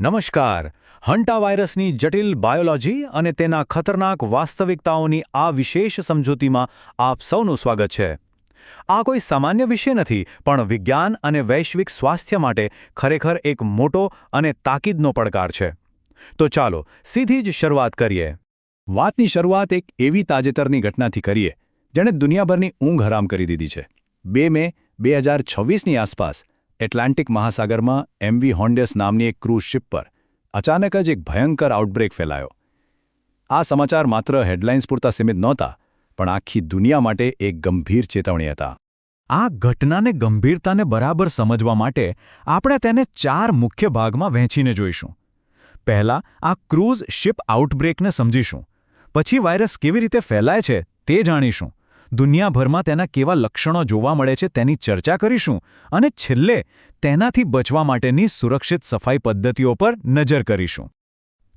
નમસ્કાર. હંટા વાયરસની જટિલ બાયોલોજી અને તેના ખતરનાક વાસ્તવિકતાઓની આ વિશેષ સમજૂતીમાં આપ સૌનું સ્વાગત છે. આ કોઈ સામાન્ય વિષય નથી, પણ વિજ્ઞાન અને વૈશ્વિક સ્વાસ્થ્ય માટે ખરેખર એક મોટો અને તાકીદનો પડકાર છે. તો ચાલો સીધી જ શરૂઆત કરીએ. વાતની શરૂઆત એક એવી તાજેતરની ઘટનાથી કરીએ જેણે દુનિયાભરની ઊંઘ હરામ કરી દીધી છે. 2 મે 2026ની આસપાસ એટલાન્ટિક મહાસાગરમાં એમવી હોન્ડસ નામની એક ક્રૂઝ શિપ પર અચાનક જ એક ભયંકર આઉટબ્રેક ફેલાયો. આ સમાચાર માત્ર હેડલાઇન્સ પૂરતા સીમિત નહોતા, પણ આખી દુનિયા માટે એક ગંભીર ચેતવણી હતા. આ ઘટનાને ગંભીરતાને બરાબર સમજવા માટે આપણે તેને 4 મુખ્ય ભાગમાં વહેંચીને જોઈશું. પહેલા આ ક્રૂઝ શિપ આઉટબ્રેકને સમજીશું. પછી વાયરસ કેવી રીતે ફેલાય છે તે જાણીશું. દુનિયાભરમાં તેના કેવા લક્ષણો જોવા મળે છે તેની ચર્ચા કરીશું. અને છેલ્લે તેનાથી બચવા માટેની સુરક્ષિત સફાઈ પદ્ધતિઓ પર નજર કરીશું.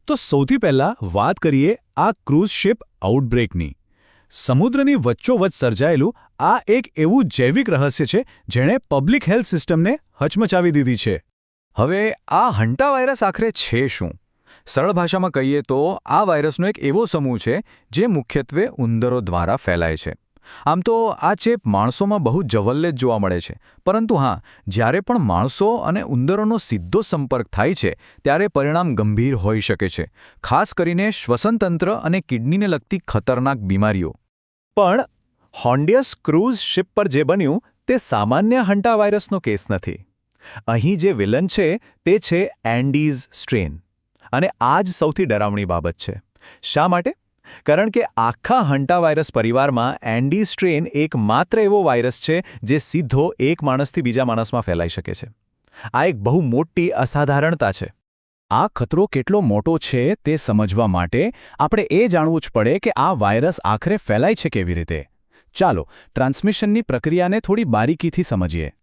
તો સૌથી પહેલાં વાત કરીએ આ ક્રૂઝ શિપ આઉટબ્રેકની. સમુદ્રની વચ્ચોવચ્ચ સર્જાયેલું આ એક એવું જૈવિક રહસ્ય છે જેણે પબ્લિક હેલ્થ સિસ્ટમને હચમચાવી દીધી છે. હવે આ હંટા વાયરસ આખરે છે શું? સરળ ભાષામાં કહીએ તો આ વાયરસનો એક એવો સમૂહ છે જે મુખ્યત્વે ઉંદરો દ્વારા ફેલાય છે. આમ તો આ ચેપ માણસોમાં બહુ જવલ્લે જ જોવા મળે છે, પરંતુ હા, જ્યારે પણ માણસો અને ઉંદરોનો સીધો સંપર્ક થાય છે ત્યારે પરિણામ ગંભીર હોઈ શકે છે, ખાસ કરીને શ્વસનતંત્ર અને કિડનીને લગતી ખતરનાક બીમારીઓ. પણ હોન્ડસ ક્રૂઝ શિપ પર જે બન્યું તે સામાન્ય હંટા વાયરસનો કેસ નથી. અહીં જે વિલન છે તે છે એન્ડીઝ સ્ટ્રેન. અને આ જ સૌથી ડરાવણી બાબત છે. શા માટે? કારણ કે આખા હંટા વાયરસ પરિવારમાં એન્ડી સ્ટ્રેન એકમાત્ર એવો વાયરસ છે જે સીધો એક માણસથી બીજા માણસમાં ફેલાઈ શકે છે. આ એક બહુ મોટી અસાધારણતા છે. આ ખતરો કેટલો મોટો છે તે સમજવા માટે આપણે એ જાણવું જ પડે કે આ વાયરસ આખરે ફેલાય છે કેવી રીતે. ચાલો ટ્રાન્સમિશનની પ્રક્રિયાને થોડી બારીકીથી સમજીએ.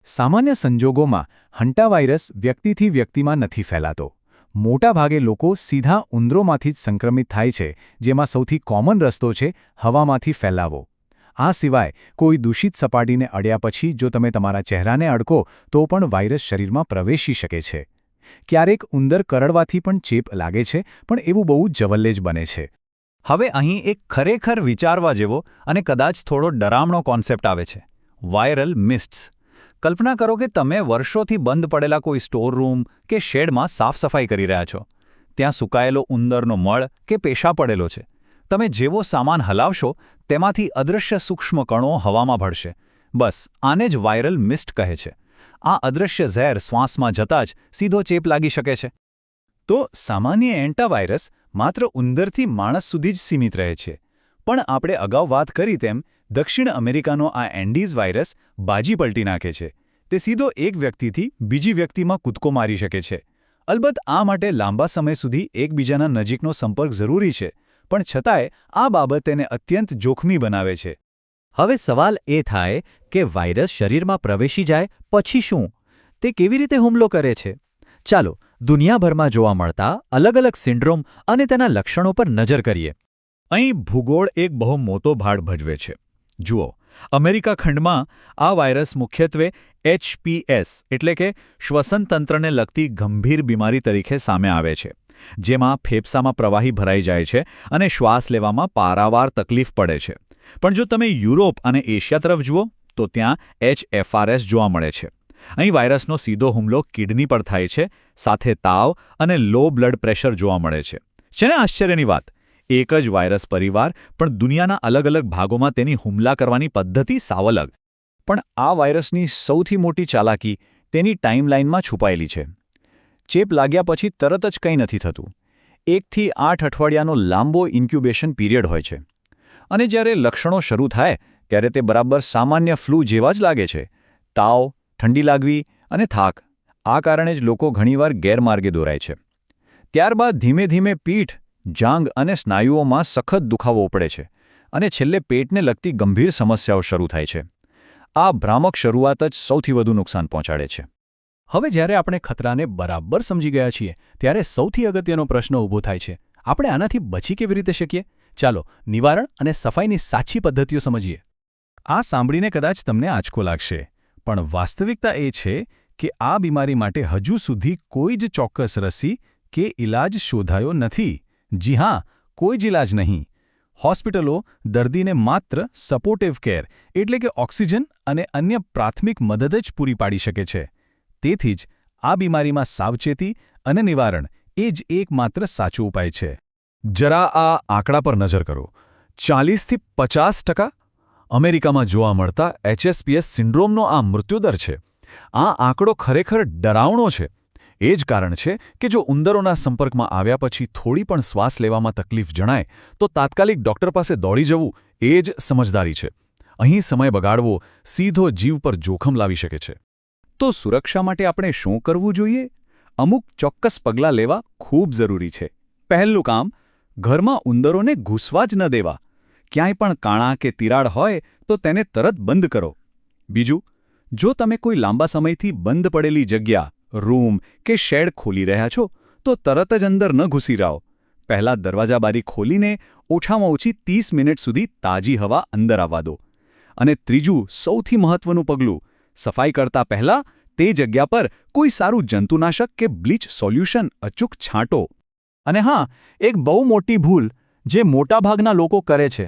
સામાન્ય સંજોગોમાં હંટા વાયરસ વ્યક્તિથી વ્યક્તિમાં નથી ફેલાતો. મોટાભાગે લોકો સીધા ઉંદરોમાંથી જ સંક્રમિત થાય છે, જેમાં સૌથી કોમન રસ્તો છે હવામાંથી ફેલાવો. આ સિવાય કોઈ દૂષિત સપાટીને અડ્યા પછી જો તમે તમારા ચહેરાને અડકો તો પણ વાયરસ શરીરમાં પ્રવેશી શકે છે. ક્યારેક ઉંદર કરડવાથી પણ ચેપ લાગે છે, પણ એવું બહુ જવલ્લે જ બને છે. હવે અહીં એક ખરેખર વિચારવા જેવો અને કદાચ થોડો ડરામણો કોન્સેપ્ટ આવે છે: વાયરલ મિસ્ટ્સ. કલ્પના કરો કે તમે વર્ષોથી બંધ પડેલા કોઈ સ્ટોર રૂમ કે શેડમાં સાફસફાઈ કરી રહ્યા છો. ત્યાં સુકાયેલો ઉંદરનો મળ કે પેશા પડેલો છે. તમે જેવો સામાન હલાવશો તેમાંથી અદૃશ્ય સૂક્ષ્મ કણો હવામાં ભળશે. બસ આને જ વાયરલ મિસ્ટ કહે છે. આ અદૃશ્ય ઝેર શ્વાસમાં જતાં જ સીધો ચેપ લાગી શકે છે. તો સામાન્ય એન્ટાવાયરસ માત્ર ઉંદરથી માણસ સુધી જ સીમિત રહે છે. પણ આપણે અગાઉ વાત કરી તેમ દક્ષિણ અમેરિકાનો આ એન્ડીઝ વાયરસ બાજી પલટી નાખે છે. તે સીધો એક વ્યક્તિથી બીજી વ્યક્તિમાં કૂદકો મારી શકે છે. અલબત્ત આ માટે લાંબા સમય સુધી એકબીજાના નજીકનો સંપર્ક જરૂરી છે, પણ છતાંય આ બાબત તેને અત્યંત જોખમી બનાવે છે. હવે સવાલ એ થાય કે વાયરસ શરીરમાં પ્રવેશી જાય પછી શું? તે કેવી રીતે હુમલો કરે છે? ચાલો દુનિયાભરમાં જોવા મળતા અલગ અલગ સિન્ડ્રોમ અને તેના લક્ષણો પર નજર કરીએ. અહીં ભૂગોળ એક બહુ મોટો ભાગ ભજવે છે. જુઓ, અમેરિકા ખંડમાં આ વાયરસ મુખ્યત્વે HPS એટલે કે શ્વસનતંત્રને લગતી ગંભીર બીમારી તરીકે સામે આવે છે, જેમાં ફેફસામાં પ્રવાહી ભરાઈ જાય છે અને શ્વાસ લેવામાં પારાવાર તકલીફ પડે છે. પણ જો તમે યુરોપ અને એશિયા તરફ જુઓ તો ત્યાં HFRS જોવા મળે છે. અહીં વાયરસનો સીધો હુમલો કિડની પર થાય છે, સાથે તાવ અને લો બ્લડ પ્રેશર જોવા મળે છે. છે ને આશ્ચર્યની વાત? એક જ વાયરસ પરિવાર, પણ દુનિયાના અલગ અલગ ભાગોમાં તેની હુમલા કરવાની પદ્ધતિ સાવ અલગ. પણ આ વાયરસની સૌથી મોટી ચાલાકી તેની ટાઈમલાઈનમાં છુપાયેલી છે. ચેપ લાગ્યા પછી તરત જ કંઈ નથી થતું. 1 થી 8 અઠવાડિયાનો લાંબો ઇન્ક્યુબેશન પીરિયડ હોય છે. અને જ્યારે લક્ષણો શરૂ થાય ત્યારે તે બરાબર સામાન્ય ફ્લૂ જેવા જ લાગે છે. તાવ, ઠંડી લાગવી અને થાક. આ કારણે જ લોકો ઘણીવાર ગેરમાર્ગે દોરાય છે. ત્યારબાદ ધીમે ધીમે પીઠ, જાંઘ અને સ્નાયુઓમાં સખત દુખાવો પડે છે, અને છેલ્લે પેટને લગતી ગંભીર સમસ્યાઓ શરૂ થાય છે. આ ભ્રામક શરૂઆત જ સૌથી વધુ નુકસાન પહોંચાડે છે. હવે જ્યારે આપણે ખતરાને બરાબર સમજી ગયા છીએ ત્યારે સૌથી અગત્યનો પ્રશ્ન ઊભો થાય છે: આપણે આનાથી બચી કેવી રીતે શકીએ? ચાલો નિવારણ અને સફાઈની સાચી પદ્ધતિઓ સમજીએ. આ સાંભળીને કદાચ તમને આંચકો લાગશે, પણ વાસ્તવિકતા એ છે કે આ બીમારી માટે હજુ સુધી કોઈ જ ચોક્કસ રસી કે ઇલાજ શોધાયો નથી. જી હા, કોઈ જ ઇલાજ નહીં. હોસ્પિટલો દર્દીને માત્ર સપોર્ટિવ કેર એટલે કે ઓક્સિજન અને અન્ય પ્રાથમિક મદદ જ પૂરી પાડી શકે છે. તેથી જ આ બીમારીમાં સાવચેતી અને નિવારણ એ જ એકમાત્ર સાચો ઉપાય છે. જરા આ આંકડા પર નજર કરો. 40થી 50% અમેરિકામાં જોવા મળતા HSPS સિન્ડ્રોમનો આ મૃત્યુદર છે. આ આંકડો ખરેખર ડરાવણો છે. એ જ કારણ છે કે જો ઉંદરોના સંપર્કમાં આવ્યા પછી થોડી પણ શ્વાસ લેવામાં તકલીફ જણાય તો તાત્કાલિક ડોક્ટર પાસે દોડી જવું એ જ સમજદારી છે. અહીં સમય બગાડવો સીધો જીવ પર જોખમ લાવી શકે છે. તો સુરક્ષા માટે આપણે શું કરવું જોઈએ? અમુક ચોક્કસ પગલાં લેવા ખૂબ જરૂરી છે. પહેલું કામ, ઘરમાં ઉંદરોને ઘૂસવા જ ન દેવા. ક્યાંય પણ કાણા કે તિરાડ હોય તો તેને તરત બંધ કરો. બીજું, જો તમે કોઈ લાંબા સમયથી બંધ પડેલી જગ્યા, રૂમ કે શેડ ખોલી રહ્યા છો તો તરત જ અંદર ન ઘૂસી જાઓ. પહેલાં દરવાજા બારી ખોલીને ઓછામાં ઓછી 30 મિનિટ સુધી તાજી હવા અંદર આવવા દો. અને ત્રીજું, સૌથી મહત્વનું પગલું, સફાઈ કરતા પહેલાં તે જગ્યા પર કોઈ સારું જંતુનાશક કે બ્લીચ સોલ્યુશન અચૂક છાંટો. અને હા, એક બહુ મોટી ભૂલ જે મોટાભાગના લોકો કરે છે,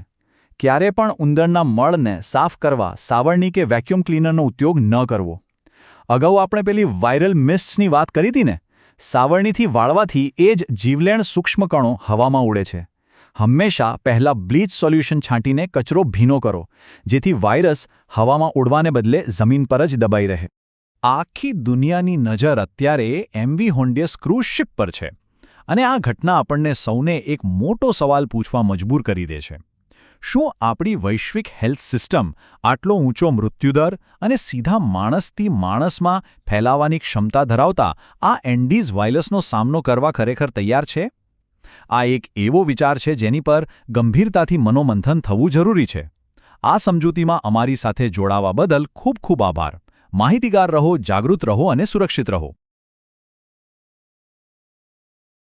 ક્યારે પણ ઉંદરના મળને સાફ કરવા સાવરણી કે વેક્યુમ ક્લીનરનો ઉપયોગ ન કરવો. અગાઉ આપણે પેલી વાયરલ મિસ્ટ્સની વાત કરી હતી ને? સાવરણીથી વાળવાથી એ જ જીવલેણ સૂક્ષ્મકણો હવામાં ઉડે છે. હંમેશા પહેલાં બ્લીચ સોલ્યુશન છાંટીને કચરો ભીનો કરો, જેથી વાયરસ હવામાં ઉડવાને બદલે જમીન પર જ દબાઈ રહે. આખી દુનિયાની નજર અત્યારે MV હોન્ડિયસ ક્રૂઝ શિપ પર છે. અને આ ઘટના આપણને સૌને એક મોટો સવાલ પૂછવા મજબૂર કરી દે છે. શું આપણી વૈશ્વિક હેલ્થ સિસ્ટમ આટલો ઊંચો મૃત્યુદર અને સીધા માણસથી માણસમાં ફેલાવાની ક્ષમતા ધરાવતા આ એન્ડીઝ વાયરસનો સામનો કરવા ખરેખર તૈયાર છે? આ એક એવો વિચાર છે જેની પર ગંભીરતાથી મનોમંથન થવું જરૂરી છે. આ સમજૂતીમાં અમારી સાથે જોડાવા બદલ ખૂબ ખૂબ આભાર. માહિતીગાર રહો, જાગૃત રહો અને સુરક્ષિત રહો.